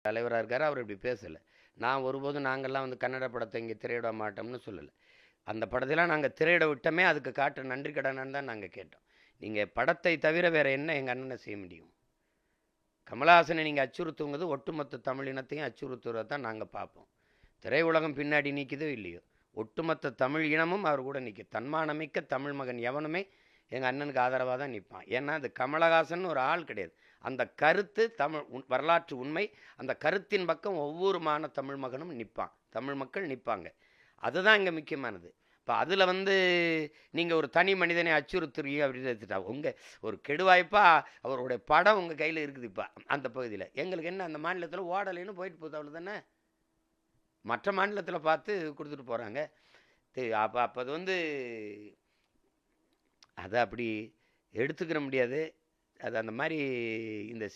தலைவராக இருக்கார், அவர் இப்படி பேசலை. நான் ஒருபோதும் நாங்கள்லாம் வந்து கன்னட படத்தை இங்கே திரையிட மாட்டோம்னு சொல்லலை. அந்த படத்தைலாம் நாங்கள் திரையிட விட்டோமே, அதுக்கு காட்டுற நன்றி கடனான்னு தான் நாங்கள் கேட்டோம். நீங்கள் படத்தை தவிர வேறு என்ன எங்கள் அண்ணனை செய்ய முடியும்? கமலஹாசனை நீங்கள் அச்சுறுத்துங்கிறது ஒட்டுமொத்த தமிழினத்தையும் அச்சுறுத்துறதை தான் நாங்கள் பார்ப்போம். திரையுலகம் பின்னாடி நிற்குதோ இல்லையோ, ஒட்டுமொத்த தமிழ் இனமும் அவர் கூட நிற்கும். தன்மானமிக்க தமிழ் மகன் எவனுமே எங்கள் அண்ணனுக்கு ஆதரவாக தான் நிற்பான். ஏன்னா அது கமலஹாசன் ஒரு ஆள் கிடையாது. அந்த கருத்து தமிழ் வரலாற்று உண்மை. அந்த கருத்தின் பக்கம் ஒவ்வொரு தமிழ் மகனும் நிற்பான், தமிழ் மக்கள் நிற்பாங்க. அதுதான் இங்கே முக்கியமானது. இப்போ அதில் வந்து நீங்கள் ஒரு தனி மனிதனை அச்சுறுத்துறீங்க அப்படின்னு எடுத்துட்டா உங்கள் ஒரு கெடுவாய்ப்பாக அவருடைய படம் உங்கள் கையில் இருக்குது. இப்போ அந்த பகுதியில் எங்களுக்கு என்ன, அந்த மாநிலத்தில் ஓடலைன்னு போயிட்டு போகுது, அவ்வளோ தானே. மற்ற மாநிலத்தில் பார்த்து கொடுத்துட்டு போகிறாங்க. அப்போ அது வந்து அதை அப்படி எடுத்துக்கிற முடியாது. அது அந்த மாதிரி இந்த